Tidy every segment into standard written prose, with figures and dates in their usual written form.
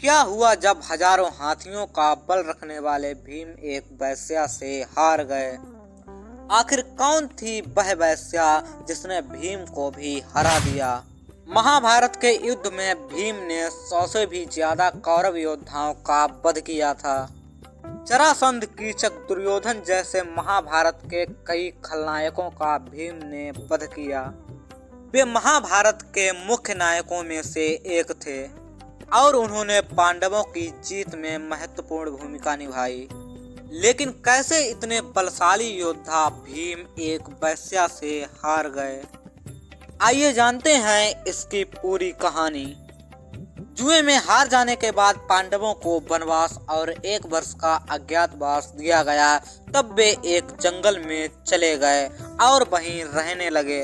क्या हुआ जब हजारों हाथियों का बल रखने वाले भीम एक वेश्या से हार गए? आखिर कौन थी वह वेश्या जिसने भीम को भी हरा दिया? महाभारत के युद्ध में भीम ने 100 से भी ज्यादा कौरव योद्धाओं का वध किया था। जरासंध, कीचक, दुर्योधन जैसे महाभारत के कई खलनायकों का भीम ने वध किया। वे महाभारत के मुख्य नायकों में से एक थे और उन्होंने पांडवों की जीत में महत्वपूर्ण भूमिका निभाई। लेकिन कैसे इतने बलशाली योद्धा भीम एक वेश्या से हार गए? आइए जानते हैं इसकी पूरी कहानी। जुए में हार जाने के बाद पांडवों को वनवास और 1 वर्ष का अज्ञातवास दिया गया। तब वे एक जंगल में चले गए और वहीं रहने लगे।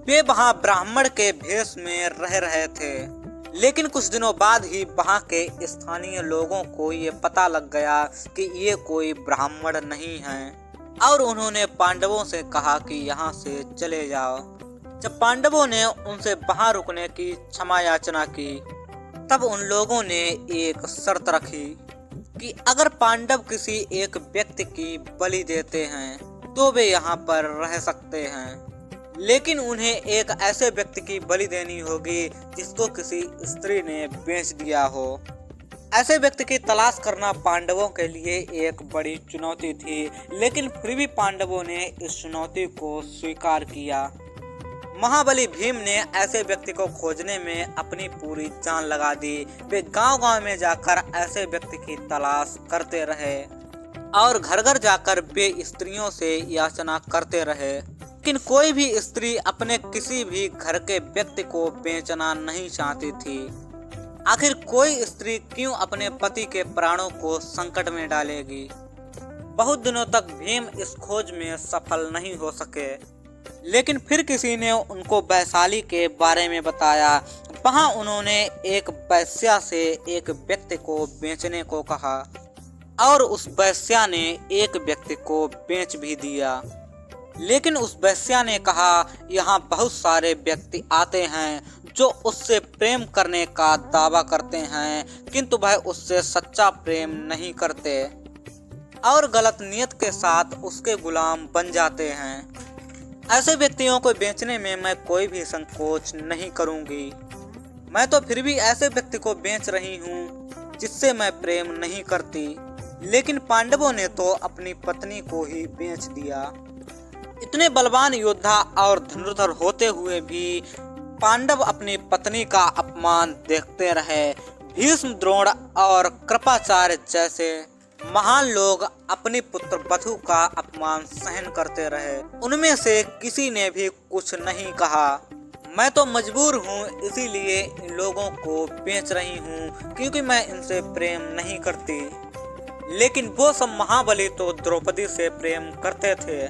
वे वहां ब्राह्मण के भेष में रह रहे थे। लेकिन कुछ दिनों बाद ही वहां के स्थानीय लोगों को ये पता लग गया कि ये कोई ब्राह्मण नहीं हैं और उन्होंने पांडवों से कहा कि यहाँ से चले जाओ। जब पांडवों ने उनसे वहां रुकने की क्षमा याचना की, तब उन लोगों ने एक शर्त रखी कि अगर पांडव किसी एक व्यक्ति की बलि देते हैं तो वे यहाँ पर रह सकते हैं, लेकिन उन्हें एक ऐसे व्यक्ति की बलि देनी होगी जिसको किसी स्त्री ने बेच दिया हो। ऐसे व्यक्ति की तलाश करना पांडवों के लिए एक बड़ी चुनौती थी, लेकिन फिर भी पांडवों ने इस चुनौती को स्वीकार किया। महाबली भीम ने ऐसे व्यक्ति को खोजने में अपनी पूरी जान लगा दी। वे गांव-गांव में जाकर ऐसे व्यक्ति की तलाश करते रहे और घर घर जाकर वे स्त्रियों से याचना करते रहे, लेकिन कोई भी स्त्री अपने किसी भी घर के व्यक्ति को बेचना नहीं चाहती थी। आखिर कोई स्त्री क्यों अपने पति के प्राणों को संकट में डालेगी? बहुत दिनों तक भीम इस खोज में सफल नहीं हो सके, लेकिन फिर किसी ने उनको वैशाली के बारे में बताया। वहां उन्होंने एक वेश्या से एक व्यक्ति को बेचने को कहा और उस वेश्या ने एक व्यक्ति को बेच भी दिया। लेकिन उस वेश्या ने कहा, यहाँ बहुत सारे व्यक्ति आते हैं जो उससे प्रेम करने का दावा करते हैं, किंतु वह उससे सच्चा प्रेम नहीं करते और गलत नियत के साथ उसके गुलाम बन जाते हैं। ऐसे व्यक्तियों को बेचने में मैं कोई भी संकोच नहीं करूंगी। मैं तो फिर भी ऐसे व्यक्ति को बेच रही हूँ जिससे मैं प्रेम नहीं करती। लेकिन पांडवों ने तो अपनी पत्नी को ही बेच दिया। इतने बलवान योद्धा और धनुर्धर होते हुए भी पांडव अपनी पत्नी का अपमान देखते रहे। भीष्म, द्रोण और कृपाचार्य जैसे महान लोग अपनी पुत्र वधु का अपमान सहन करते रहे। उनमें से किसी ने भी कुछ नहीं कहा। मैं तो मजबूर हूँ, इसीलिए इन लोगों को बेच रही हूँ क्योंकि मैं इनसे प्रेम नहीं करती। लेकिन वो सब महाबली तो द्रौपदी से प्रेम करते थे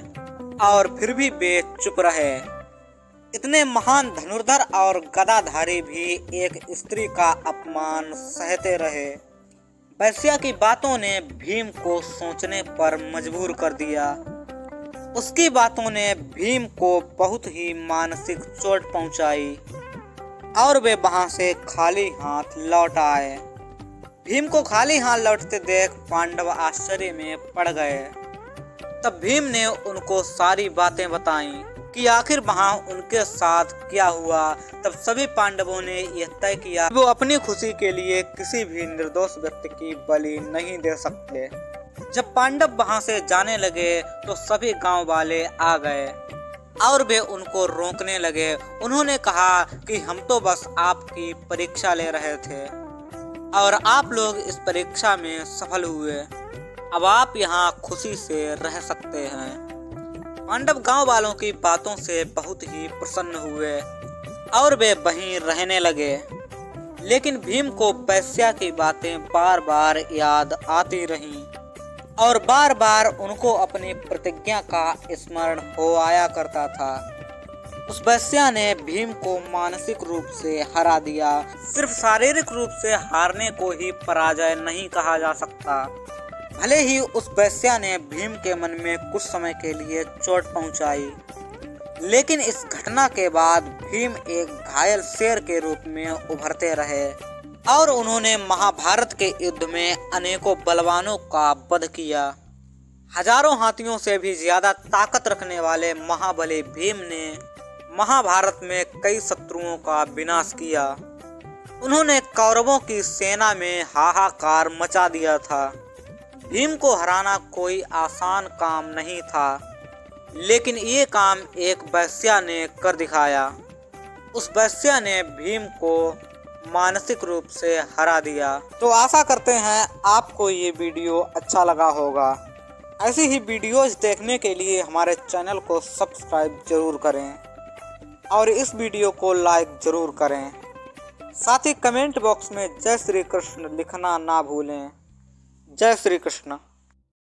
और फिर भी वे चुप रहे। इतने महान धनुर्धर और गदाधारी भी एक स्त्री का अपमान सहते रहे। वेश्या की बातों ने भीम को सोचने पर मजबूर कर दिया। उसकी बातों ने भीम को बहुत ही मानसिक चोट पहुंचाई और वे वहां से खाली हाथ लौट आए। भीम को खाली हाथ लौटते देख पांडव आश्चर्य में पड़ गए। तब भीम ने उनको सारी बातें बताईं कि आखिर वहां उनके साथ क्या हुआ। तब सभी पांडवों ने यह तय किया वो अपनी खुशी के लिए किसी भी निर्दोष व्यक्ति की बलि नहीं दे सकते। जब पांडव वहां से जाने लगे तो सभी गांव वाले आ गए और वे उनको रोकने लगे। उन्होंने कहा कि हम तो बस आपकी परीक्षा ले रहे थे और आप लोग इस परीक्षा में सफल हुए। अब आप यहाँ खुशी से रह सकते हैं। पांडव गांव वालों की बातों से बहुत ही प्रसन्न हुए और वे वहीं रहने लगे। लेकिन भीम को वेश्या की बातें बार बार याद आती रहीं और बार बार उनको अपनी प्रतिज्ञा का स्मरण हो आया करता था। उस वेश्या ने भीम को मानसिक रूप से हरा दिया। सिर्फ शारीरिक रूप से हारने को ही पराजय नहीं कहा जा सकता। भले ही उस वेश्या ने भीम के मन में कुछ समय के लिए चोट पहुंचाई, लेकिन इस घटना के बाद भीम एक घायल शेर के रूप में उभरते रहे और उन्होंने महाभारत के युद्ध में अनेकों बलवानों का वध किया। हजारों हाथियों से भी ज्यादा ताकत रखने वाले महाबली भीम ने महाभारत में कई शत्रुओं का विनाश किया। उन्होंने कौरवों की सेना में हाहाकार मचा दिया था। भीम को हराना कोई आसान काम नहीं था, लेकिन ये काम एक वैश्या ने कर दिखाया। उस वैश्या ने भीम को मानसिक रूप से हरा दिया। तो आशा करते हैं आपको ये वीडियो अच्छा लगा होगा। ऐसी ही वीडियोज देखने के लिए हमारे चैनल को सब्सक्राइब जरूर करें और इस वीडियो को लाइक जरूर करें। साथ ही कमेंट बॉक्स में जय श्री कृष्ण लिखना ना भूलें। जय श्री कृष्ण।